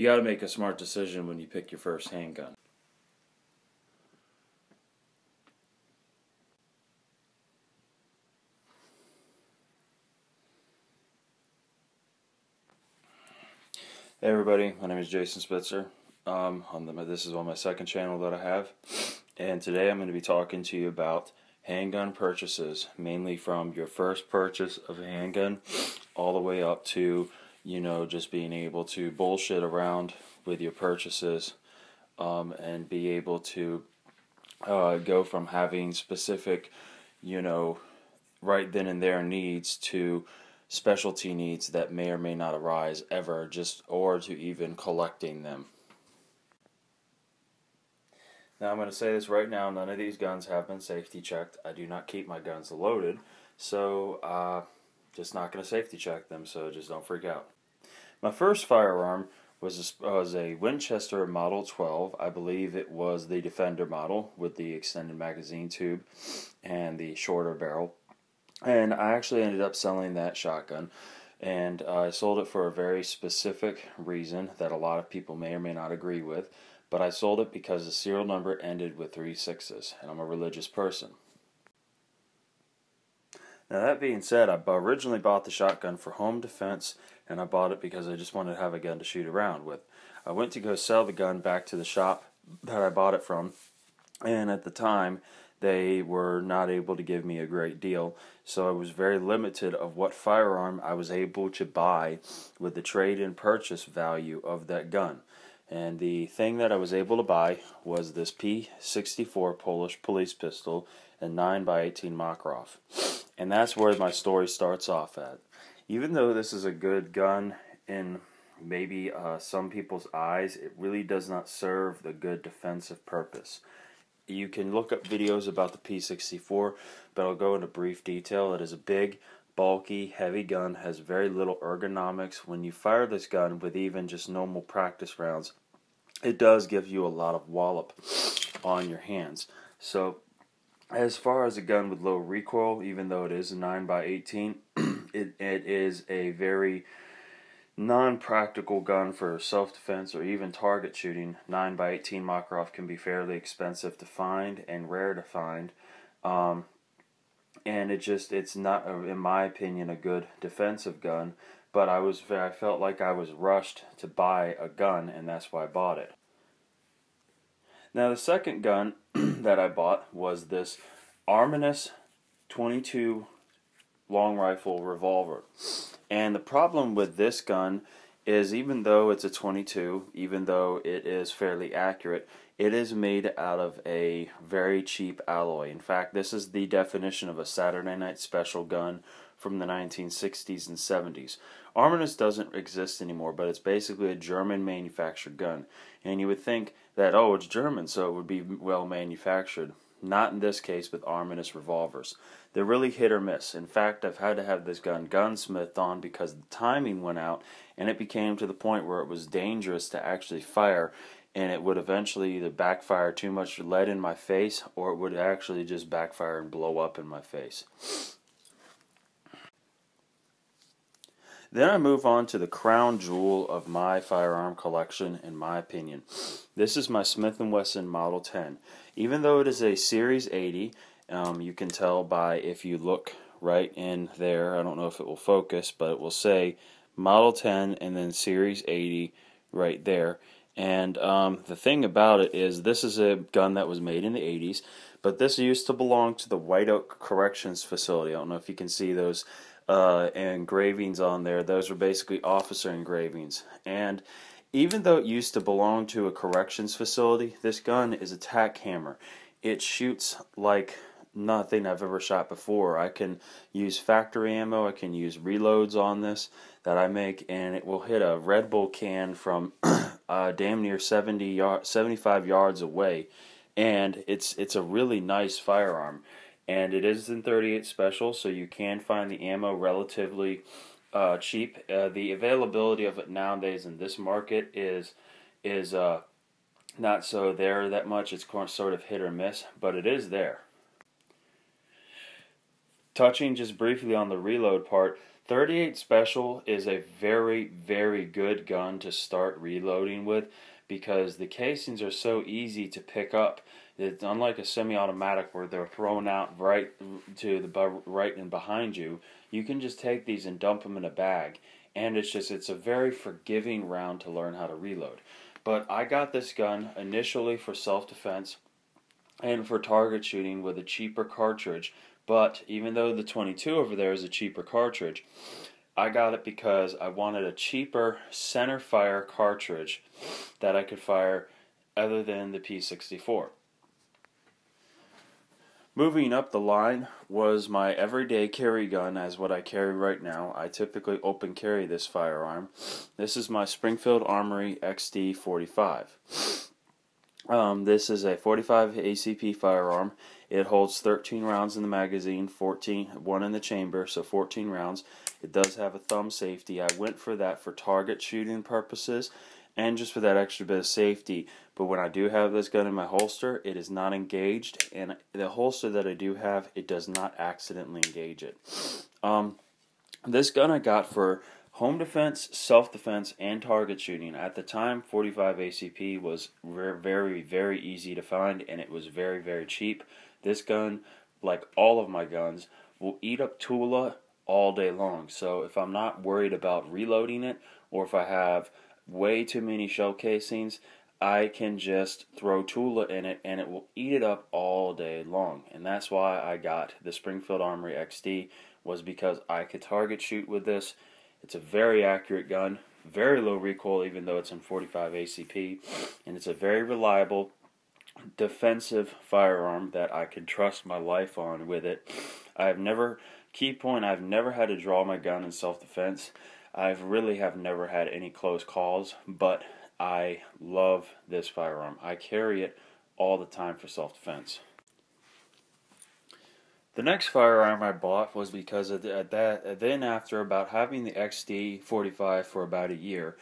You got to make a smart decision when you pick your first handgun. Hey everybody, my name is Jason Spitzer. This is on my second channel that I have, and today I'm going to be talking to you about handgun purchases, mainly from your first purchase of a handgun all the way up to, just being able to bullshit around with your purchases, and be able to go from having specific, right then and there needs to specialty needs that may or may not arise ever, or to even collecting them. Now I'm going to say this right now, none of these guns have been safety checked. I do not keep my guns loaded, so just not going to safety check them, so just don't freak out. My first firearm was a Winchester Model 12. I believe it was the Defender model with the extended magazine tube and the shorter barrel. And I actually ended up selling that shotgun, and I sold it for a very specific reason that a lot of people may or may not agree with, but I sold it because the serial number ended with 3 6s, and I'm a religious person. Now that being said, I originally bought the shotgun for home defense, and I bought it because I just wanted to have a gun to shoot around with. I went to go sell the gun back to the shop that I bought it from, and at the time they were not able to give me a great deal, so I was very limited of what firearm I was able to buy with the trade-in purchase value of that gun. And the thing that I was able to buy was this P64 Polish police pistol and 9x18 Makarov. And that's where my story starts off at. Even though this is a good gun in maybe some people's eyes, it really does not serve the good defensive purpose. You can look up videos about the P64, but I'll go into brief detail. It is a big, bulky, heavy gun, has very little ergonomics. When you fire this gun with even just normal practice rounds, it does give you a lot of wallop on your hands. So, as far as a gun with low recoil, even though it is a 9x18, it is a very non-practical gun for self-defense or even target shooting. 9x18 Makarov can be fairly expensive to find and rare to find, and it's not, in my opinion, a good defensive gun. But I felt like I was rushed to buy a gun, and that's why I bought it. Now the second gun that I bought was this Preparedness 22 long rifle revolver. And the problem with this gun is, even though it's a 22, even though it is fairly accurate, it is made out of a very cheap alloy. In fact, this is the definition of a Saturday Night Special gun from the 1960s and 70s. Preparedness doesn't exist anymore, but it's basically a German manufactured gun. And you would think that, oh, it's German, so it would be well manufactured. Not in this case with Preparedness revolvers. They're really hit or miss. In fact, I've had to have this gun gunsmithed on because the timing went out, and it became to the point where it was dangerous to actually fire, and it would eventually either backfire too much lead in my face, or it would actually just backfire and blow up in my face. Then I move on to the crown jewel of my firearm collection, in my opinion. This is my Smith & Wesson Model 10. Even though it is a Series 80, you can tell by, if you look right in there, I don't know if it will focus, but it will say Model 10 and then Series 80 right there. And the thing about it is, this is a gun that was made in the 80s, but this used to belong to the White Oak Corrections Facility. I don't know if you can see those engravings on there. Those are basically officer engravings. And even though it used to belong to a corrections facility, this gun is a tack hammer. It shoots like nothing I've ever shot before. I can use factory ammo, I can use reloads on this that I make, and it will hit a Red Bull can from damn near 75 yards away. And it's a really nice firearm. And it is in .38 special, so you can find the ammo relatively cheap. The availability of it nowadays in this market is not so there that much. It's sort of hit or miss, but it is there. Touching just briefly on the reload part, .38 Special is a very, very good gun to start reloading with because the casings are so easy to pick up. It's unlike a semi-automatic where they're thrown out right to the right and behind you. You can just take these and dump them in a bag, and it's a very forgiving round to learn how to reload. But I got this gun initially for self-defense and for target shooting with a cheaper cartridge. But even though the 22 over there is a cheaper cartridge, I got it because I wanted a cheaper center fire cartridge that I could fire other than the P64. Moving up the line was my everyday carry gun as what I carry right now. I typically open carry this firearm. This is my Springfield Armory XD45. This is a 45 ACP firearm. It holds 13 rounds in the magazine, 1 in the chamber, so 14 rounds. It does have a thumb safety. I went for that for target shooting purposes and just for that extra bit of safety. But when I do have this gun in my holster, it is not engaged, and the holster that I do have, it does not accidentally engage it. This gun I got for home defense, self-defense, and target shooting. At the time, 45 ACP was very, very easy to find, and it was very, very cheap. This gun, like all of my guns, will eat up Tula all day long. So if I'm not worried about reloading it, or if I have way too many shell casings, I can just throw Tula in it, and it will eat it up all day long. And that's why I got the Springfield Armory XD, was because I could target shoot with this. It's a very accurate gun, very low recoil even though it's in 45 ACP, and it's a very reliable defensive firearm that I can trust my life on with it. I've never had to draw my gun in self-defense. I really have never had any close calls, but I love this firearm. I carry it all the time for self-defense. The next firearm I bought was because then after about having the XD45 for about a year,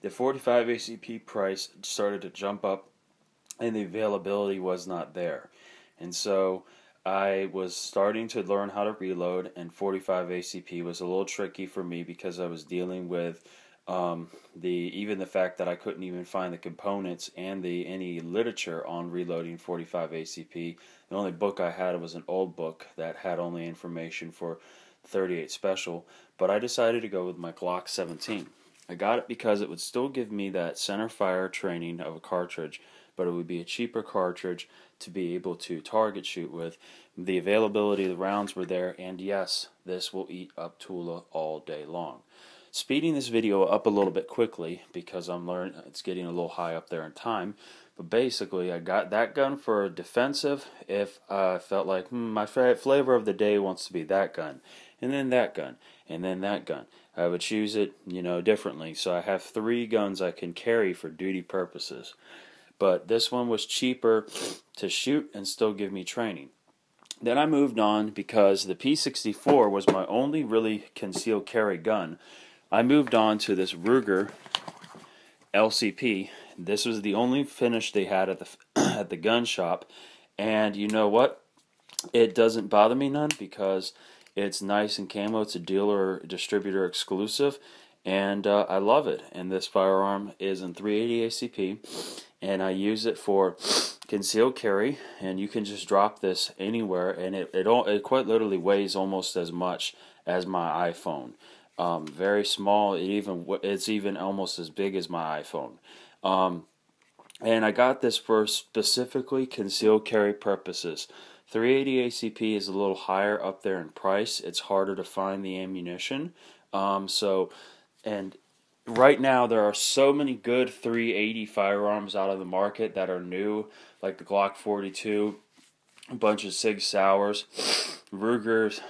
the 45 ACP price started to jump up and the availability was not there. And so I was starting to learn how to reload, and 45 ACP was a little tricky for me because I was dealing with even the fact that I couldn't even find the components and any literature on reloading 45 ACP. The only book I had was an old book that had only information for 38 Special, but I decided to go with my Glock 17. I got it because it would still give me that center fire training of a cartridge, but it would be a cheaper cartridge to be able to target shoot with. The availability of the rounds were there, and yes, this will eat up Tula all day long. Speeding this video up a little bit quickly because it's getting a little high up there in time. But basically, I got that gun for defensive if I felt like my flavor of the day wants to be that gun, and then that gun, and then that gun. I would choose it, differently. So I have 3 guns I can carry for duty purposes. But this one was cheaper to shoot and still give me training. Then I moved on because the P64 was my only really concealed carry gun. I moved on to this Ruger LCP. This was the only finish they had at the at the gun shop, and you know what? It doesn't bother me none because it's nice and camo. It's a dealer distributor exclusive, and I love it. And this firearm is in 380 ACP, and I use it for concealed carry. And you can just drop this anywhere, and it quite literally weighs almost as much as my iPhone. Very small. It's even almost as big as my iPhone. And I got this for specifically concealed carry purposes. 380 ACP is a little higher up there in price. It's harder to find the ammunition. And right now there are so many good 380 firearms out of the market that are new, like the Glock 42, a bunch of Sig Sauers, Rugers,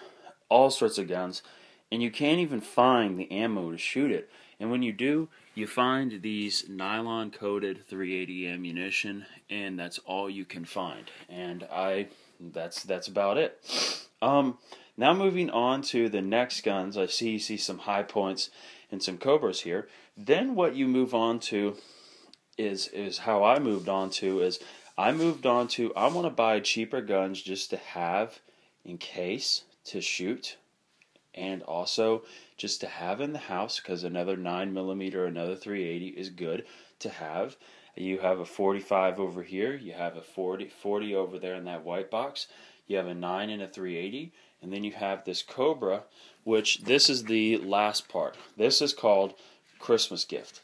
all sorts of guns. And you can't even find the ammo to shoot it. And when you do, you find these nylon-coated 380 ammunition, and that's all you can find. And that's about it. Now moving on to the next guns, I see some high points and some Cobras here. Then what you move on to is how I moved on to I want to buy cheaper guns just to have in case to shoot and also just to have in the house, because another 9mm, another 380 is good to have. You have a 45 over here, you have a 40 over there in that white box, you have a 9 and a 380, and then you have this Cobra, which this is the last part. This is called Christmas gift.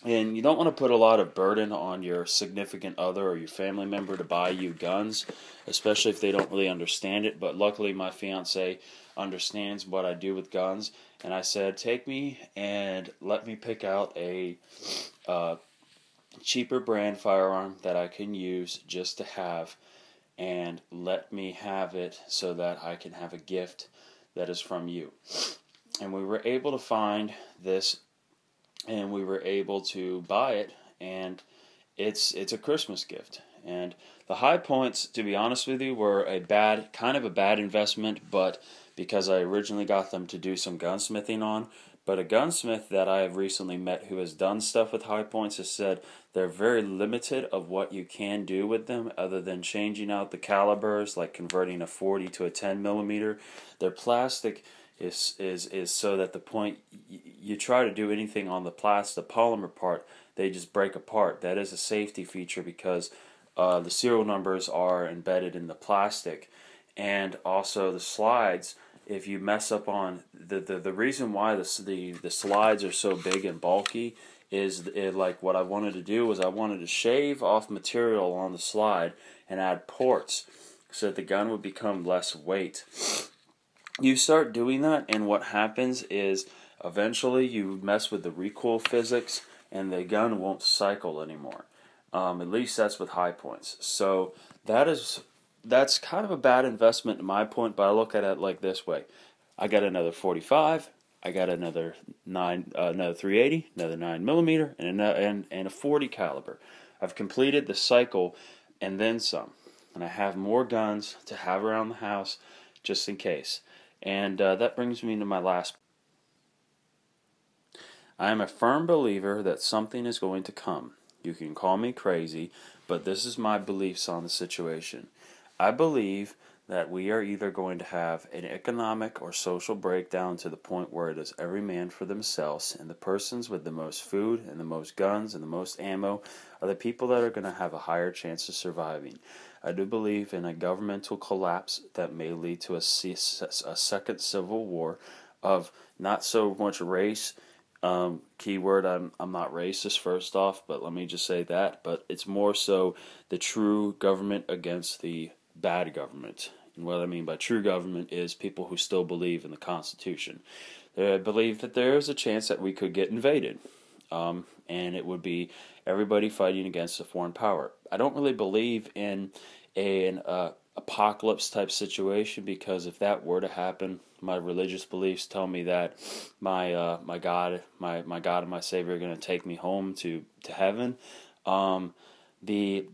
And you don't want to put a lot of burden on your significant other or your family member to buy you guns, especially if they don't really understand it. But luckily my fiance understands what I do with guns, and I said, take me and let me pick out a cheaper brand firearm that I can use just to have, and let me have it so that I can have a gift that is from you. And we were able to find this, and we were able to buy it, and it's a Christmas gift. And the high points, to be honest with you, were kind of a bad investment, but because I originally got them to do some gunsmithing on. But a gunsmith that I have recently met who has done stuff with high points has said they're very limited of what you can do with them other than changing out the calibers, like converting a 40 to a 10mm. Their plastic is so that the point you try to do anything on the polymer part, they just break apart. That is a safety feature because the serial numbers are embedded in the plastic, and also the slides. If you mess up on the reason why the slides are so big and bulky is like what I wanted to do was I wanted to shave off material on the slide and add ports so that the gun would become less weight. You start doing that, and what happens is eventually you mess with the recoil physics and the gun won't cycle anymore. At least that's with high points. So that's kind of a bad investment in my point, but I look at it like this way. I got another 45, I got another 380, another 9mm, and a 40 caliber. I've completed the cycle and then some. And I have more guns to have around the house just in case. And that brings me to my last. I am a firm believer that something is going to come. You can call me crazy, but this is my beliefs on the situation. I believe that we are either going to have an economic or social breakdown to the point where it is every man for themselves, and the persons with the most food and the most guns and the most ammo are the people that are going to have a higher chance of surviving. I do believe in a governmental collapse that may lead to a second civil war of not so much race. Keyword, I'm not racist first off, but let me just say that. But it's more so the true government against the bad government. And what I mean by true government is people who still believe in the Constitution. I believe that there is a chance that we could get invaded. And it would be everybody fighting against a foreign power. I don't really believe in an apocalypse type situation, because if that were to happen, my religious beliefs tell me that my God and my Savior are going to take me home to heaven. The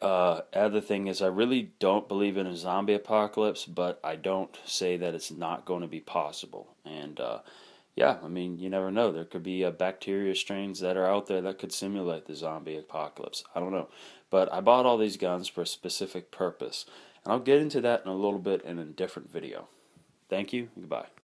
other thing is, I really don't believe in a zombie apocalypse, but I don't say that it's not going to be possible. And yeah, I mean, you never know. There could be bacteria strains that are out there that could simulate the zombie apocalypse. I don't know. But I bought all these guns for a specific purpose. And I'll get into that in a little bit in a different video. Thank you. Goodbye.